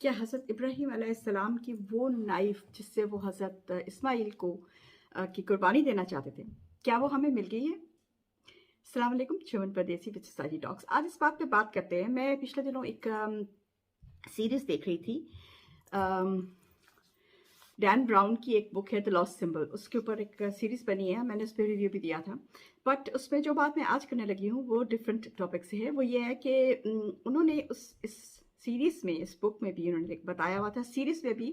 क्या हज़रत इब्राहीम अलैहिस्सलाम की वो नाइफ़ जिससे वो हज़रत इस्माइल को की कुर्बानी देना चाहते थे, क्या वो हमें मिल गई है? अस्सलाम वालेकुम, च्युवन परदेसी विद सोसाइटी टॉक्स। आज इस बात पे बात करते हैं। मैं पिछले दिनों एक सीरीज़ देख रही थी। अम, डैन ब्राउन की एक बुक है द लॉस्ट सिंबल, उसके ऊपर एक सीरीज़ बनी है, मैंने उस पे रिव्यू भी दिया था। बट उसमें जो बात मैं आज करने लगी हूँ वो डिफरेंट टॉपिक से है। वो ये है कि उन्होंने उस इस सीरीज़ में, इस बुक में भी उन्होंने बताया हुआ था, सीरीज़ में भी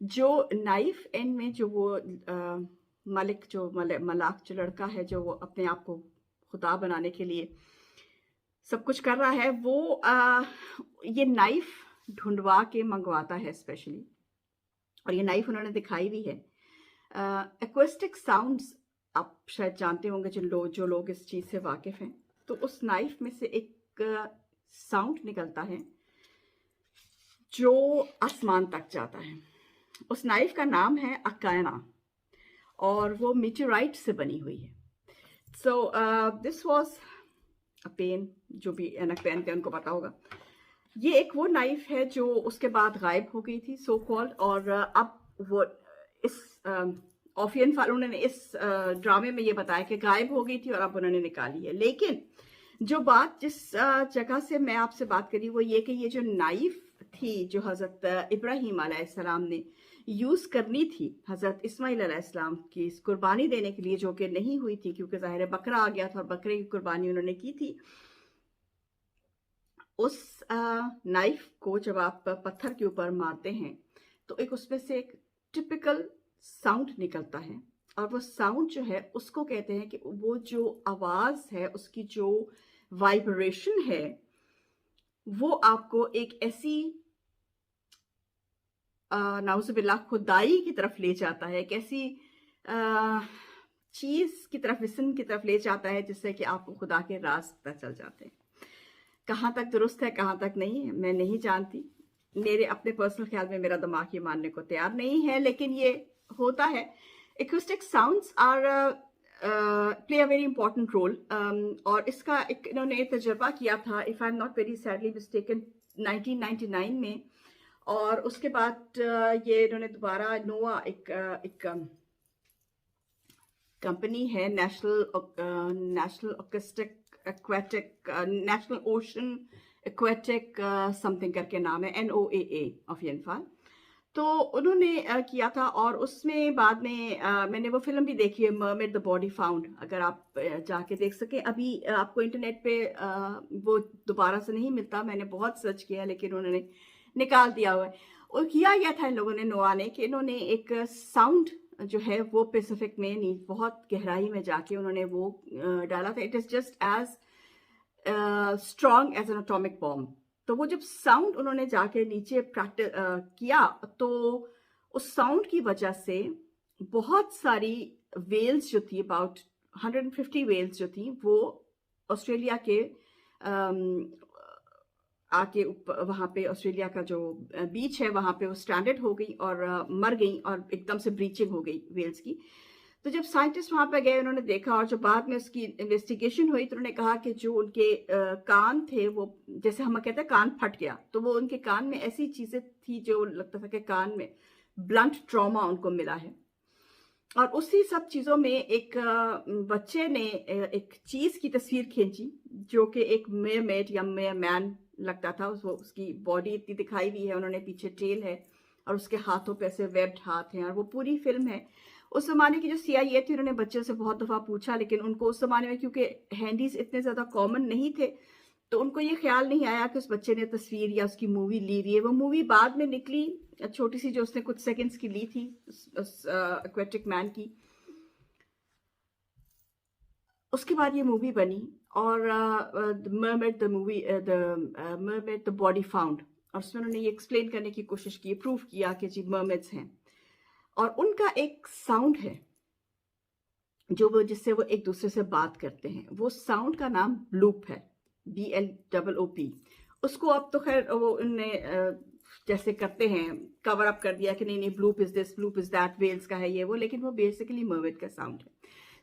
जो नाइफ एंड में जो वो मलिक जो मलाक जो लड़का है जो वो अपने आप को खुदा बनाने के लिए सब कुछ कर रहा है, वो ये नाइफ ढूंढवा के मंगवाता है स्पेशली, और ये नाइफ उन्होंने दिखाई भी है। एक्वेस्टिक साउंड्स आप शायद जानते होंगे, जो लोग इस चीज़ से वाकिफ हैं। तो उस नाइफ में से एक साउंड निकलता है जो आसमान तक जाता है। उस नाइफ का नाम है अकायना, और वो मीटेराइट से बनी हुई है। So this was a pen, जो भी एनक पेन थे उनको पता होगा। ये एक वो नाइफ है जो उसके बाद गायब हो गई थी सो कॉल्ड, और अब वो इस ऑफियन फालून ने इस ड्रामे में ये बताया कि गायब हो गई थी और अब उन्होंने निकाली है। लेकिन जो बात जिस जगह से मैं आपसे बात करी वो ये कि ये जो नाइफ थी जो हज़रत इब्राहीम अलैहिस्सलाम ने यूज़ करनी थी हज़रत इस्माइल अलैहिस्सलाम की कुर्बानी देने के लिए, जो कि नहीं हुई थी क्योंकि ज़ाहिर बकरा आ गया था और बकरे की कुर्बानी उन्होंने की थी। उस नाइफ को जब आप पत्थर के ऊपर मारते हैं तो एक उसमें से एक टिपिकल साउंड निकलता है, और वो साउंड जो है उसको कहते हैं कि वो जो आवाज़ है उसकी जो वाइब्रेशन है वो आपको एक ऐसी नाउज़ुबिल्लाह खुदाई की तरफ ले जाता है, एक ऐसी चीज़ की तरफ, विसन की तरफ ले जाता है जिससे कि आपको खुदा के राज पता चल जाते हैं। कहाँ तक दुरुस्त है कहाँ तक नहीं है मैं नहीं जानती। मेरे अपने पर्सनल ख्याल में मेरा दिमाग ये मानने को तैयार नहीं है, लेकिन ये होता है। acoustic sounds are play a very important role, और इसका एक इन्होंने तजुर्बा किया था, if I am not very sadly mistaken, 1999 में। और उसके बाद ये इन्होंने दोबारा नोआ एक कंपनी है, national acoustic aquatic national ocean aquatic something करके नाम है, NOAA ऑफ इनफाल। तो उन्होंने किया था, और उसमें बाद में मैंने वो फिल्म भी देखी है, मरमेड द बॉडी फाउंड। अगर आप जाके देख सके, अभी आपको इंटरनेट पे वो दोबारा से नहीं मिलता, मैंने बहुत सर्च किया लेकिन उन्होंने निकाल दिया हुआ है। और किया गया था इन लोगों ने, नोआ ने, कि इन्होंने एक साउंड जो है वो पैसिफिक में नहीं, बहुत गहराई में जाके उन्होंने वो डाला था। It is just as strong as an atomic bomb. तो वो जब साउंड उन्होंने जाके नीचे प्रैक्टिस किया, तो उस साउंड की वजह से बहुत सारी वेल्स जो थी, अबाउट 150 वेल्स जो थी, वो ऑस्ट्रेलिया के आके वहाँ पे ऑस्ट्रेलिया का जो बीच है वहाँ पे वो स्ट्रैंडेड हो गई और मर गई, और एकदम से ब्रीचिंग हो गई वेल्स की। तो जब साइंटिस्ट वहाँ पे गए उन्होंने देखा, और जो बाद में उसकी इन्वेस्टिगेशन हुई तो उन्होंने कहा कि जो उनके कान थे, वो जैसे हम कहते हैं कान फट गया, तो वो उनके कान में ऐसी चीज़ें थी जो लगता था कि कान में ब्लंट ट्रॉमा उनको मिला है। और उसी सब चीज़ों में एक बच्चे ने एक चीज़ की तस्वीर खींची जो कि एक मेयरमेड या मेयरमैन लगता था। उसकी बॉडी इतनी दिखाई भी है, उन्होंने पीछे टेल है और उसके हाथों पे ऐसे वेब्ड हाथ हैं, और वो पूरी फिल्म है। उस ज़माने की जो CIA थी, उन्होंने बच्चों से बहुत दफ़ा पूछा, लेकिन उनको उस ज़माने में क्योंकि हैंडीज इतने ज़्यादा कॉमन नहीं थे, तो उनको ये ख्याल नहीं आया कि उस बच्चे ने तस्वीर या उसकी मूवी ली हुई है। वो मूवी बाद में निकली, छोटी सी, जो उसने कुछ सेकंड्स की ली थी उस एक्वेटिक मैन की। उसके बाद ये मूवी बनी, और मरमेड द बॉडी फाउंड, और उसमें उन्होंने ये एक्सप्लेन करने की कोशिश की, प्रूफ किया कि जी मरमेड्स हैं, और उनका एक साउंड है जो वो जिससे वो एक दूसरे से बात करते हैं। वो साउंड का नाम ब्लूप है, BLOOP। उसको अब तो खैर वो उनने जैसे करते हैं कवर अप कर दिया कि नहीं नहीं, bloop is this, bloop is that, whales का है ये वो, लेकिन वो बेसिकली मर्मेड का साउंड है।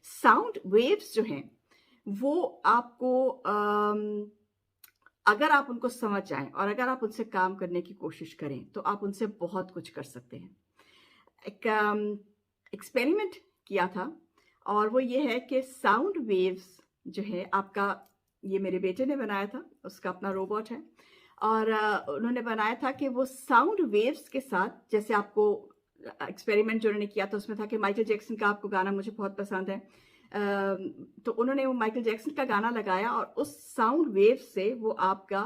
साउंड वेव्स जो हैं वो आपको अगर आप उनको समझ जाएं और अगर आप उनसे काम करने की कोशिश करें तो आप उनसे बहुत कुछ कर सकते हैं। एक एक्सपेरिमेंट किया था और वो ये है कि साउंड वेव्स जो है आपका, ये मेरे बेटे ने बनाया था, उसका अपना रोबोट है और उन्होंने बनाया था कि वो साउंड वेव्स के साथ, जैसे आपको एक्सपेरिमेंट जो उन्होंने किया था उसमें था कि माइकल जैक्सन का आपको गाना मुझे बहुत पसंद है, तो उन्होंने वो माइकल जैक्सन का गाना लगाया और उस साउंड वेव से वो आपका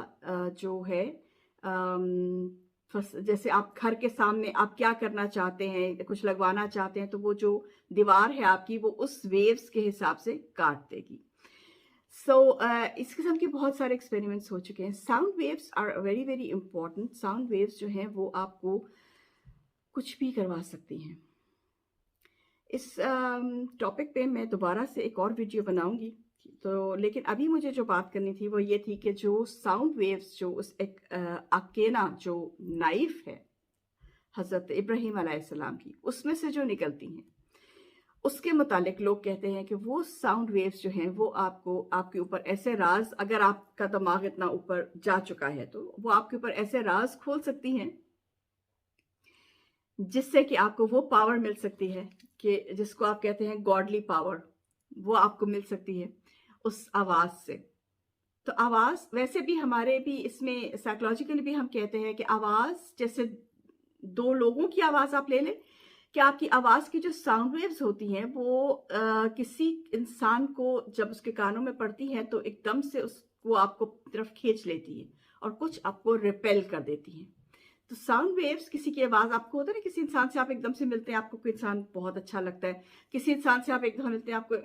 जो है जैसे आप घर के सामने आप क्या करना चाहते हैं, कुछ लगवाना चाहते हैं, तो वो जो दीवार है आपकी वो उस वेव्स के हिसाब से काट देगी। सो इस किस्म के बहुत सारे एक्सपेरिमेंट्स हो चुके हैं। Sound waves are very very important. Sound waves जो हैं वो आपको कुछ भी करवा सकती हैं। इस टॉपिक पे मैं दोबारा से एक और वीडियो बनाऊंगी, तो लेकिन अभी मुझे जो बात करनी थी वो ये थी कि जो साउंड वेव्स जो उस एक अकेना जो नाइफ है हज़रत इब्राहीम अलैहिस्सलाम की, उसमें से जो निकलती हैं, उसके मुतालिक लोग कहते हैं कि वो साउंड वेव्स जो हैं वो आपको आपके ऊपर ऐसे राज, अगर आपका दिमाग इतना ऊपर जा चुका है तो वो आपके ऊपर ऐसे राज खोल सकती हैं जिससे कि आपको वो पावर मिल सकती है कि जिसको आप कहते हैं गॉडली पावर, वो आपको मिल सकती है उस आवाज़ से। तो आवाज़ वैसे भी हमारे भी इसमें साइकोलॉजिकली भी हम कहते हैं कि आवाज़ जैसे दो लोगों की आवाज़ आप ले लें कि आपकी आवाज़ की जो साउंड वेव्स होती हैं वो किसी इंसान को जब उसके कानों में पड़ती हैं तो एकदम से उसको आपको तरफ खींच लेती है और कुछ आपको रिपेल कर देती हैं। तो साउंड वेव्स, किसी की आवाज़ आपको होता है ना, किसी इंसान से आप एकदम से मिलते हैं, आपको कोई इंसान बहुत अच्छा लगता है, किसी इंसान से आप एकदम मिलते हैं आपको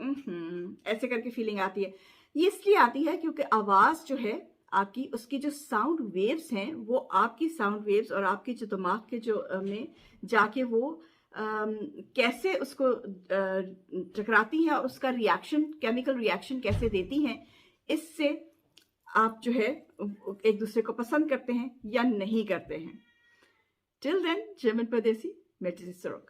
ऐसे करके फीलिंग आती है। ये इसलिए आती है क्योंकि आवाज़ जो है आपकी, उसकी जो साउंड वेव्स हैं वो आपकी साउंड वेव्स और आपके जो दिमाग के जो में जाके वो कैसे उसको टकराती हैं और उसका रिएक्शन, केमिकल रिएक्शन कैसे देती हैं, इससे आप जो है एक दूसरे को पसंद करते हैं या नहीं करते हैं। Till then, German Pradesi, Mette Sorok.